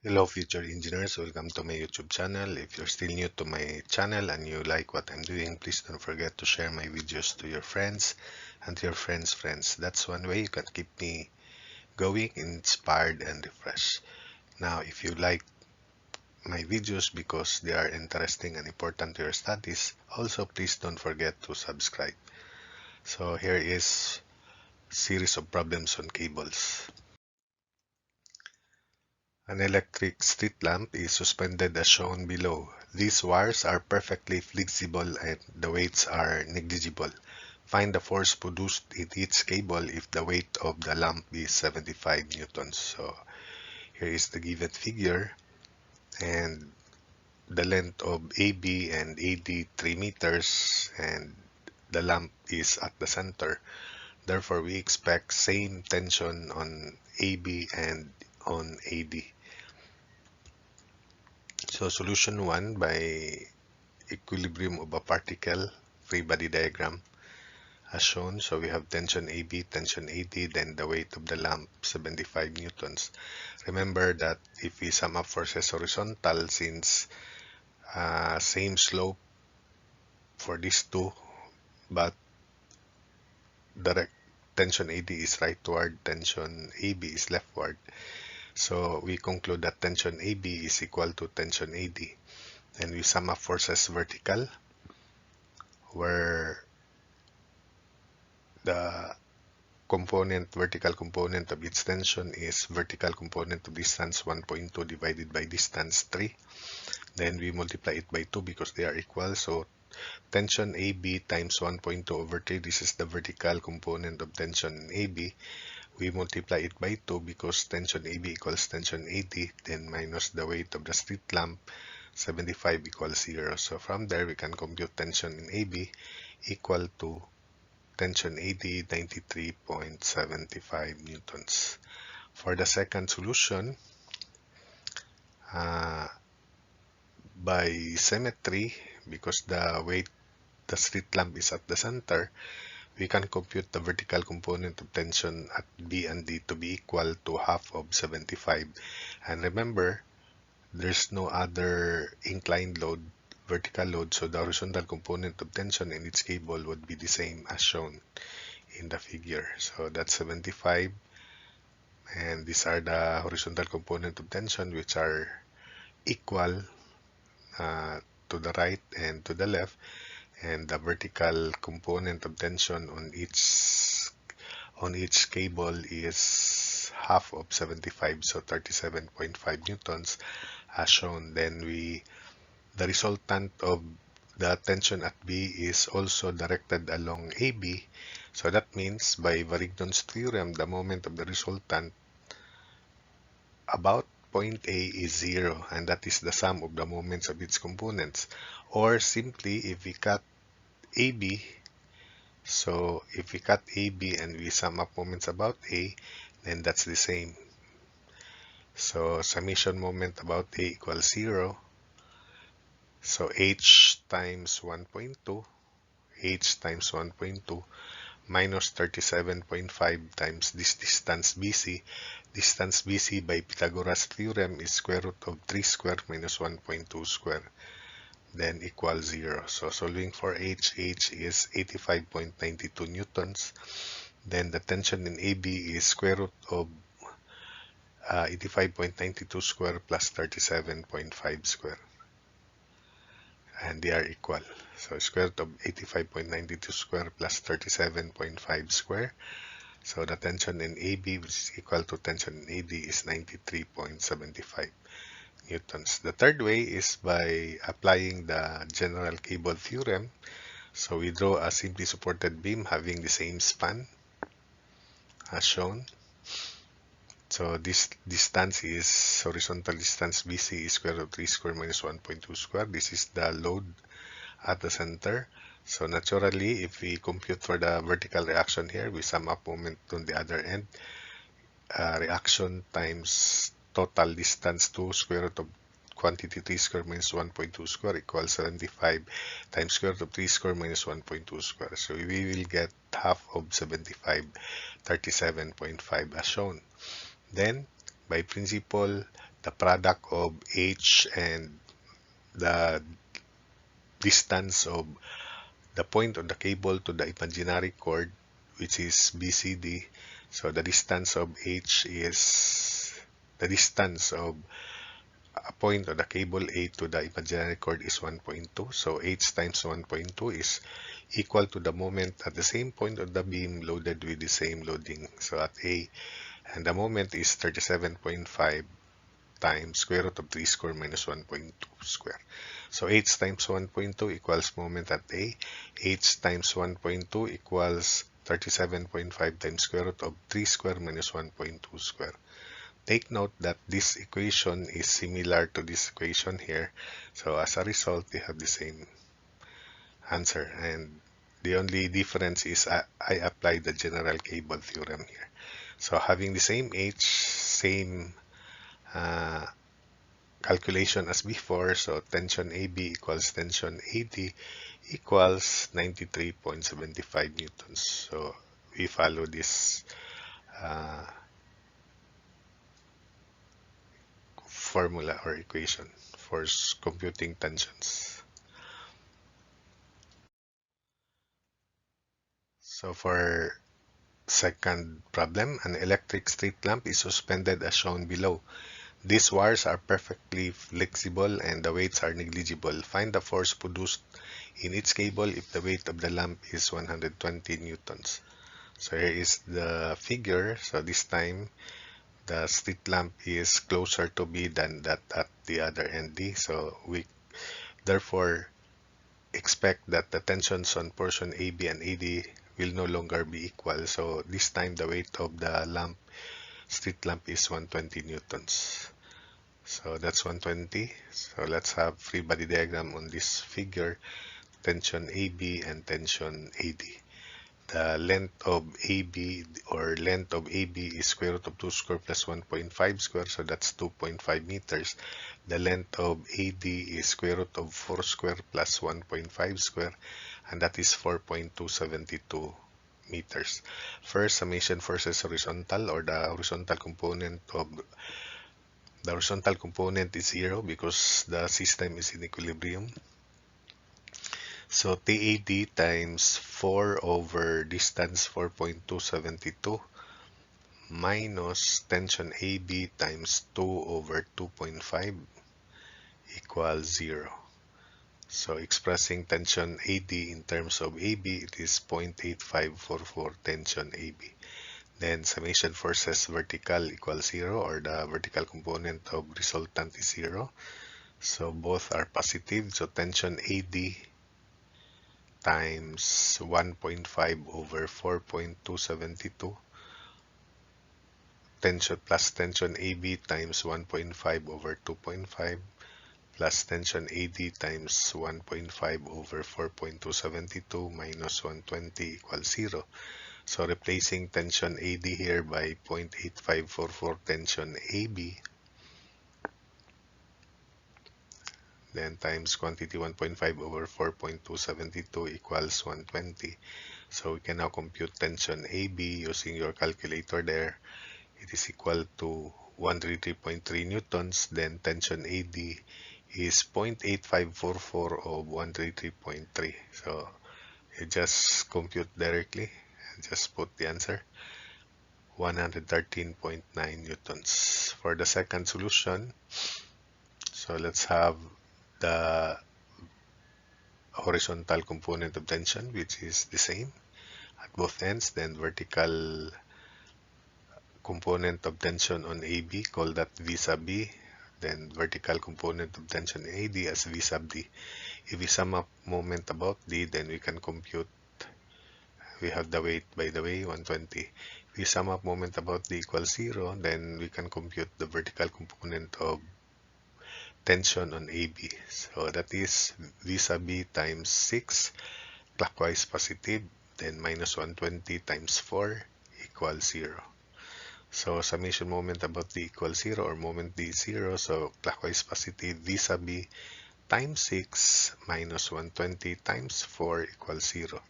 Hello future engineers, welcome to my YouTube channel. If you're still new to my channel and you like what I'm doing, please don't forget to share my videos to your friends and to your friends' friends. That's one way you can keep me going, inspired and refreshed. Now, if you like my videos because they are interesting and important to your studies, also please don't forget to subscribe. So here is series of problems on cables. An electric street lamp is suspended as shown below. These wires are perfectly flexible and the weights are negligible. Find the force produced in each cable if the weight of the lamp is 75 newtons. So here is the given figure, and the length of AB and AD 3 meters, and the lamp is at the center. Therefore, we expect same tension on AB and on AD. So solution 1 by equilibrium of a particle free body diagram as shown. So we have tension AB, tension AD, then the weight of the lamp 75 newtons. Remember that if we sum up forces horizontal, since same slope for these two, but direct tension AD is rightward, tension AB is leftward. So we conclude that tension AB is equal to tension AD. And we sum up forces vertical, where the vertical component of its tension is vertical component of distance 1.2 divided by distance 3. Then we multiply it by 2 because they are equal. So tension AB times 1.2 over 3, this is the vertical component of tension AB. We multiply it by 2 because tension AB equals tension AD, then minus the weight of the street lamp, 75 equals 0. So from there, we can compute tension in AB equal to tension AD 93.75 newtons. For the second solution, by symmetry, because the street lamp is at the center, we can compute the vertical component of tension at B and D to be equal to half of 75. And remember, there's no other inclined load, vertical load, so the horizontal component of tension in its cable would be the same as shown in the figure. So that's 75, and these are the horizontal component of tension, which are equal to the right and to the left, and the vertical component of tension on each cable is half of 75, so 37.5 newtons as shown. Then the resultant of the tension at B is also directed along AB. So that means by Varignon's theorem, the moment of the resultant about point A is 0, and that is the sum of the moments of its components. Or simply, if we cut AB, so if we cut AB and we sum up moments about A, then that's the same. So summation moment about A equals 0. So H times 1.2, H times 1.2 minus 37.5 times this distance BC. Distance BC by Pythagoras theorem is square root of 3 square minus 1.2 square, then equals 0. So solving for H is 85.92 newtons. Then the tension in AB is square root of 85.92 square plus 37.5 square, and they are equal. So square root of 85.92 square plus 37.5 square. So the tension in AB, which is equal to tension in AD, is 93.75 newtons. The third way is by applying the general cable theorem. So we draw a simply supported beam having the same span as shown. So this distance is horizontal distance BC is square root of 3 square minus 1.2 square. This is the load at the center. So naturally, if we compute for the vertical reaction here, we sum up moment on the other end. Reaction times total distance 2 square root of quantity 3 square minus 1.2 square equals 75 times square root of 3 square minus 1.2 square. So we will get half of 75, 37.5 as shown. Then By principle, the product of H and the distance of the point of the cable to the imaginary cord, which is BCD. So the distance of H is the distance of a point of the cable A to the imaginary cord is 1.2. So H times 1.2 is equal to the moment at the same point of the beam loaded with the same loading. So at A, and the moment is 37.5 times square root of 3 square minus 1.2 square. So H times 1.2 equals moment at A. H times 1.2 equals 37.5 times square root of 3 square minus 1.2 square. Take note that this equation is similar to this equation here. So as a result, we have the same answer. And the only difference is I applied the general cable theorem here. So having the same H, same uh, calculation as before, so tension AB equals tension AD equals 93.75 newtons. So we follow this uh, formula or equation for computing tensions. So for second problem, an electric street lamp is suspended as shown below. These wires are perfectly flexible and the weights are negligible. Find the force produced in each cable if the weight of the lamp is 120 newtons. So here is the figure. So this time the street lamp is closer to B than that at the other end D. So we therefore expect that the tensions on portion AB and AD will no longer be equal. So this time the weight of the street lamp is 120 newtons. So that's 120. So let's have free body diagram on this figure, tension AB and tension AD. The length of AB or length of AB is square root of 2 square plus 1.5 square, so that's 2.5 meters. The length of AD is square root of 4 square plus 1.5 square, and that is 4.272 meters. First, summation forces horizontal, or the horizontal component is 0 because the system is in equilibrium. So TAD times 4 over distance 4.272 minus tension AB times 2 over 2.5 equals 0. So expressing tension AD in terms of AB, it is 0.8544 tension AB. Then summation forces vertical equals 0, or the vertical component of resultant is 0. So both are positive. So tension AD times 1.5 over 4.272 tension plus tension AB times 1.5 over 2.5 plus tension AD times 1.5 over 4.272 minus 120 equals 0. So replacing tension AD here by 0.8544 tension AB, then times quantity 1.5 over 4.272 equals 120. So we can now compute tension AB using your calculator there. It is equal to 133.3 newtons. Then tension AD is 0.8544 of 133.3. So you just compute directly and just put the answer, 113.9 newtons. For the second solution, so let's have the horizontal component of tension, which is the same at both ends. Then vertical component of tension on AB, call that V sub B. Then vertical component of tension AD as V sub D. If we sum up moment about D, then we can compute, we have the weight by the way, 120. If we sum up moment about D equals 0, then we can compute the vertical component of tension on AB. So that is V sub B times 6, clockwise positive, then minus 120 times 4 equals 0. So summation moment about D equals 0, or moment D is 0. So clockwise positive V sub B times 6 minus 120 times 4 equals 0.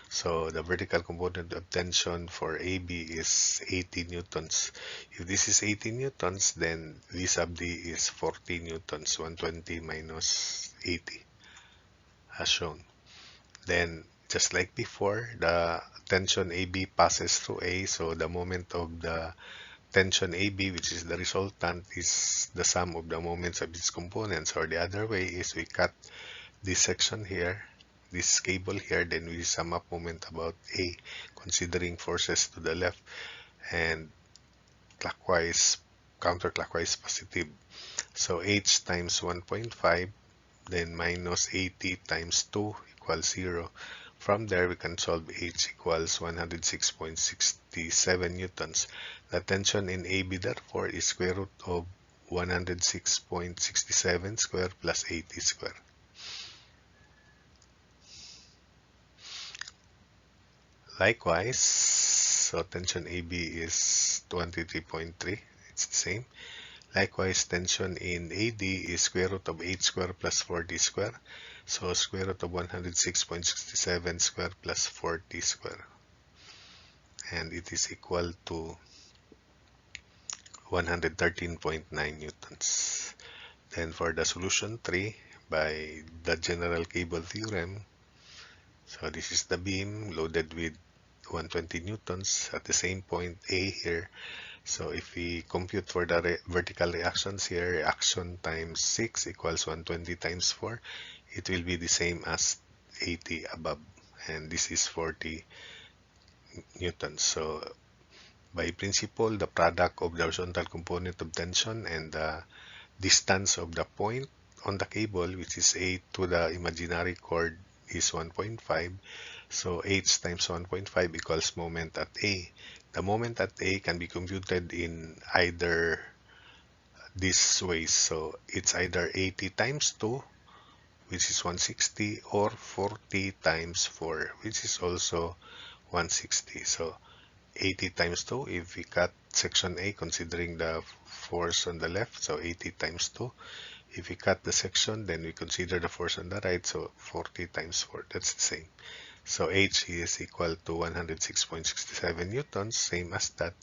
So the vertical component of tension for AB is 80 newtons. If this is 80 newtons, then V sub D is 40 newtons, 120 minus 80, as shown. Then, just like before, the tension AB passes through A, so the moment of the tension AB, which is the resultant, is the sum of the moments of its components. Or the other way is we cut this section here, this cable here, then we sum up moment about A, considering forces to the left and clockwise, counterclockwise positive. So H times 1.5, then minus 80 times 2 equals 0. From there, we can solve H equals 106.67 newtons. The tension in AB, therefore, is square root of 106.67 square plus 80 square. Likewise, so tension AB is 23.3. It's the same. Likewise, tension in AD is square root of 8 square plus 40 square. So square root of 106.67 square plus 40 square. And it is equal to 113.9 newtons. Then for the solution 3, by the general cable theorem, so this is the beam loaded with 120 newtons at the same point A here. So if we compute for the vertical reactions here, reaction times 6 equals 120 times 4, it will be the same as 80 above, and this is 40 newtons. So by principle, the product of the horizontal component of tension and the distance of the point on the cable, which is 8 to the imaginary chord, is 1.5. So H times 1.5 equals moment at A. The moment at A can be computed in either these ways. So it's either 80 times 2, which is 160, or 40 times 4, which is also 160. So 80 times 2, if we cut section A considering the force on the left, so 80 times 2. If we cut the section, then we consider the force on the right, so 40 times 4, that's the same. So H is equal to 106.67 newtons, same as that.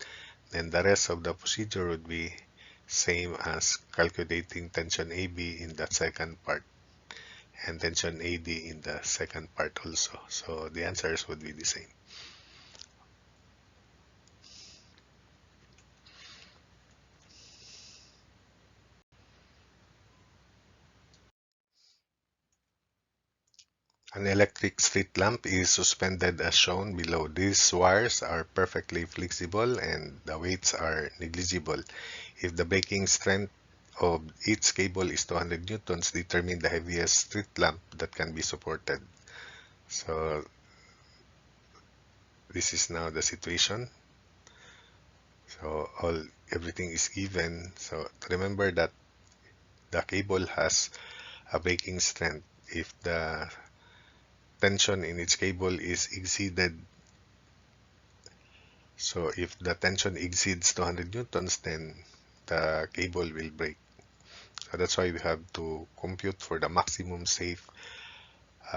Then the rest of the procedure would be same as calculating tension AB in that second part and tension AD in the second part also. So the answers would be the same. An electric street lamp is suspended as shown below. These wires are perfectly flexible and the weights are negligible. If the breaking strength of each cable is 200 newtons, determine the heaviest street lamp that can be supported. So this is now the situation. So everything is given. So remember that the cable has a breaking strength. If the tension in its cable is exceeded, so if the tension exceeds 200 newtons, then the cable will break. So that's why we have to compute for the maximum safe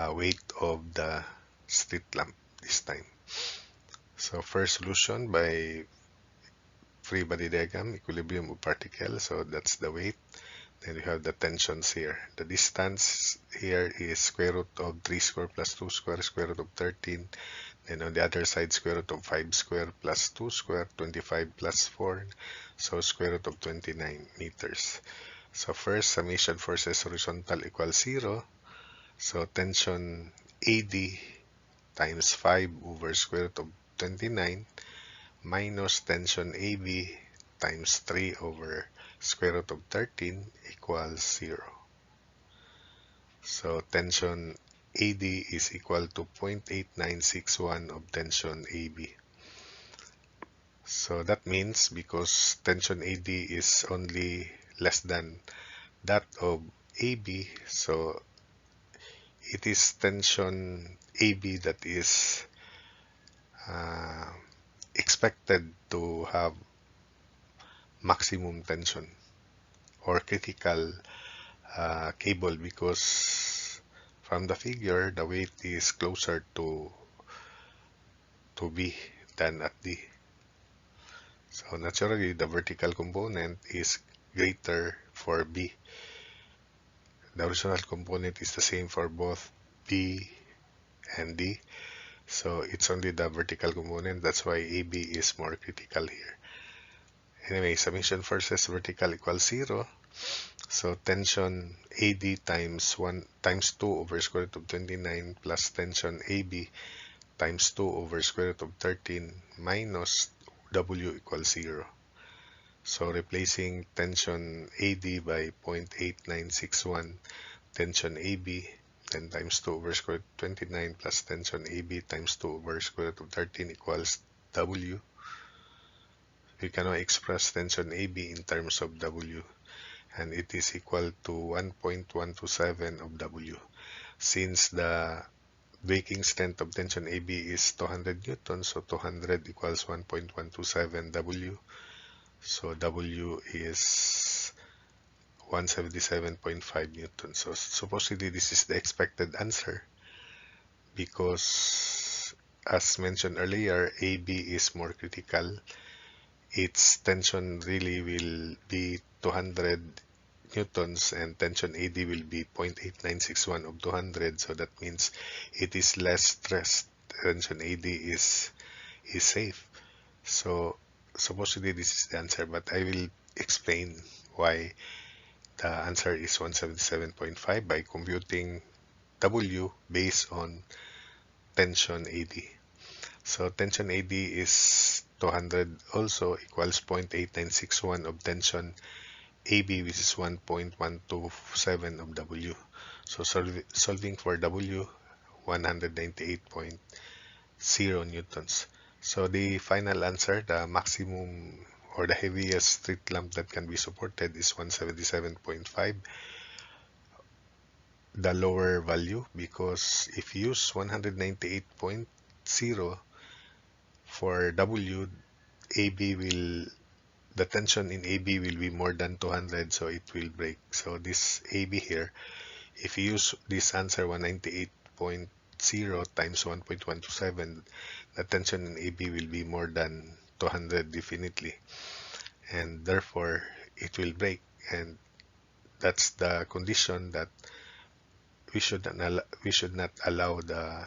weight of the street lamp this time. So first solution by free body diagram, equilibrium of particles. So that's the weight. Then we have the tensions here. The distance here is square root of 3 square plus 2 square, square root of 13. Then on the other side, square root of 5 square plus 2 square, 25 plus 4. So square root of 29 meters. So first, summation forces horizontal equals 0. So tension AD times 5 over square root of 29 minus tension AB times 3 over square root of 13 equals 0. So tension AD is equal to 0.8961 of tension AB. So that means because tension AD is only less than that of AB, so it is tension AB that is uh, expected to have maximum tension or critical cable, because from the figure the weight is closer to B than at D. So naturally the vertical component is greater for B. The horizontal component is the same for both B and D. So it's only the vertical component. That's why AB is more critical here. Anyway, summation forces vertical equals 0. So tension AD times 1 times 2 over square root of 29 plus tension AB times 2 over square root of 13 minus W equals 0. So replacing tension AD by 0.8961, tension AB, then times 2 over square root of 29 plus tension AB times 2 over square root of 13 equals W. We can now express tension AB in terms of W, and it is equal to 1.127 of W. Since the breaking strength of tension AB is 200 newtons, so 200 equals 1.127 W. So W is 177.5 newtons. So supposedly this is the expected answer, because as mentioned earlier, AB is more critical. Its tension really will be 200 newtons and tension AD will be 0.8961 of 200, so that means it is less stressed. Tension AD is safe. So supposedly this is the answer, but I will explain why the answer is 177.5 by computing W based on tension AD. So tension AD is 200 also equals 0.8961 of tension AB, which is 1.127 of W. So solving for W, 198.0 newtons. So the final answer, the maximum or the heaviest street lamp that can be supported is 177.5, the lower value, because if you use 198.0 for W, AB will, the tension in AB will be more than 200, so it will break. So this AB here, if you use this answer 198.0 times 1.127, the tension in AB will be more than 200 definitely, and therefore it will break. And that's the condition that we should not allow the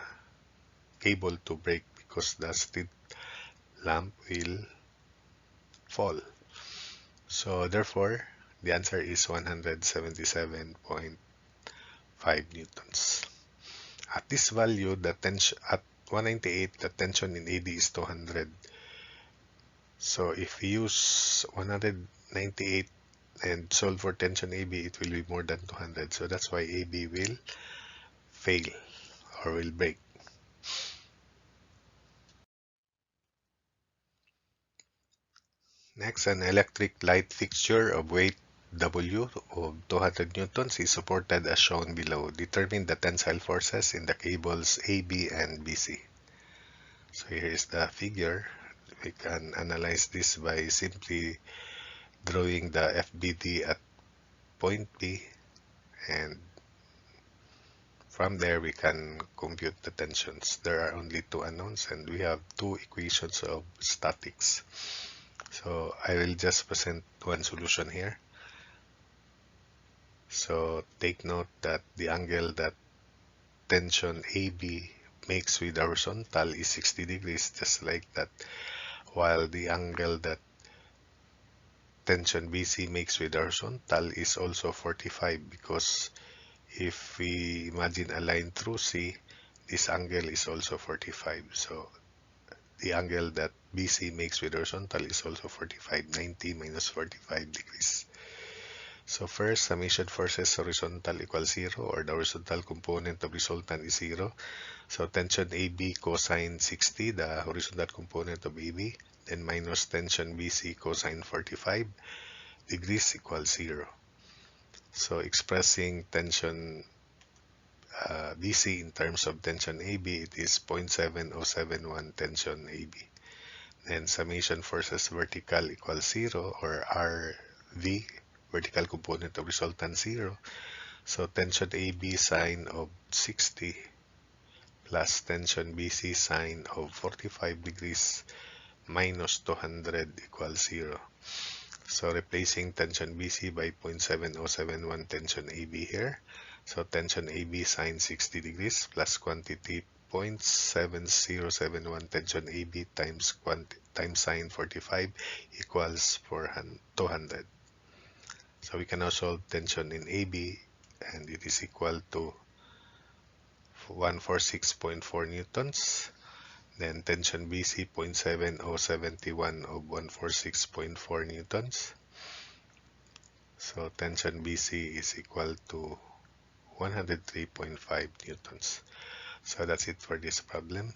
cable to break, because the street lamp will fall. So therefore the answer is 177.5 newtons. At this value, the tension at 198, the tension in AD is 200. So if we use 198 and solve for tension AB, it will be more than 200. So that's why AB will fail or will break. Next, an electric light fixture of weight W of 200 newtons is supported as shown below. Determine the tensile forces in the cables AB and BC. So here is the figure. We can analyze this by simply drawing the FBD at point B, and from there we can compute the tensions. There are only two unknowns and we have two equations of statics. So I will just present one solution here. So take note that the angle that tension AB makes with the horizontal is 60 degrees, just like that, while the angle that tension BC makes with the horizontal is also 45, because if we imagine a line through C, this angle is also 45. So the angle that BC makes with horizontal is also 45, 90 minus 45 degrees. So first, summation forces horizontal equals 0, or the horizontal component of resultant is 0. So tension AB cosine 60, the horizontal component of AB, then minus tension BC cosine 45 degrees equals 0. So expressing tension BC in terms of tension AB, it is 0.7071 tension AB. Then summation forces vertical equals 0, or RV, vertical component of resultant 0. So tension AB sine of 60 plus tension BC sine of 45 degrees minus 200 equals 0. So replacing tension BC by 0.7071 tension AB here. So tension AB sine 60 degrees plus quantity 0.7071 tension AB times sine 45 equals 200. So we can now solve tension in AB, and it is equal to 146.4 newtons. Then tension BC 0.7071 of 146.4 newtons. So tension BC is equal to 103.5 newtons. So that's it for this problem.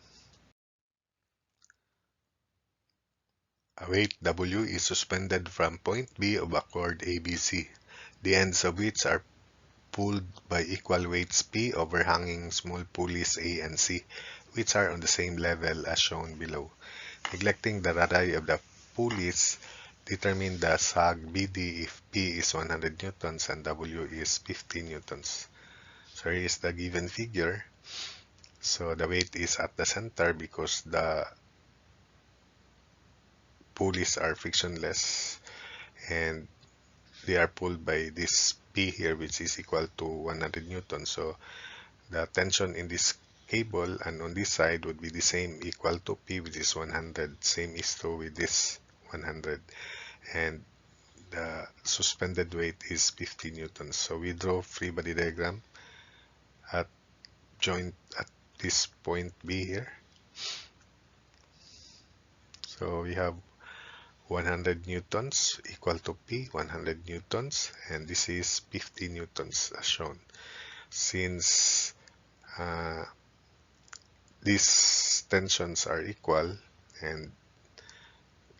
A weight W is suspended from point B of a cord ABC, the ends of which are pulled by equal weights P overhanging small pulleys A and C, which are on the same level as shown below. Neglecting the radii of the pulleys, determine the sag BD if P is 100 newtons and W is 50 newtons. So here is the given figure. So the weight is at the center because the pulleys are frictionless and they are pulled by this P here, which is equal to 100 newtons. So the tension in this cable and on this side would be the same, equal to P, which is 100. Same is true with this 100. And the suspended weight is 50 newtons. So we draw free body diagram at joint at this point B here. So we have 100 newtons equal to P, 100 newtons, and this is 50 newtons as shown. Since these tensions are equal, and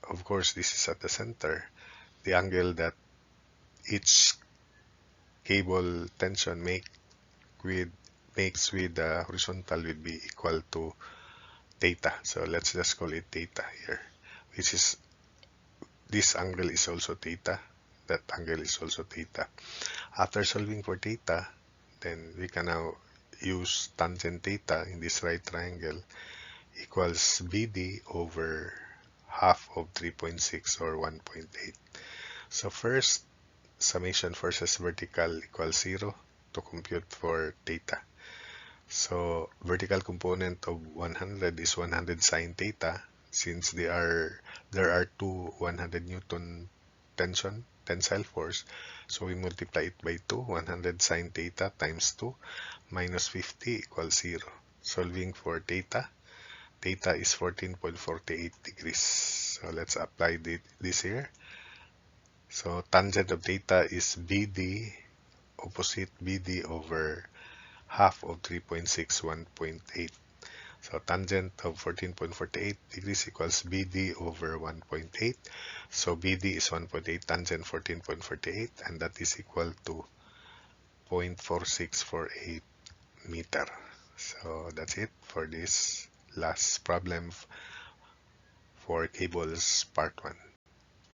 of course this is at the center, the angle that each cable tension makes with the horizontal will be equal to theta. So let's just call it theta here, which is this angle is also theta, that angle is also theta. After solving for theta, then we can now use tangent theta in this right triangle equals BD over half of 3.6 or 1.8. So first, summation versus vertical equals 0 to compute for theta. So vertical component of 100 is 100 sine theta, since there are two 100 Newton tensile force. So we multiply it by 2, 100 sine theta times 2 minus 50 equals 0. Solving for theta, theta is 14.48 degrees. So let's apply this here. So tangent of theta is BD, opposite BD over half of 3.6, 1.8. So tangent of 14.48 degrees equals BD over 1.8. So BD is 1.8 tangent 14.48, and that is equal to 0.4648 meter. So that's it for this last problem for cables part 1.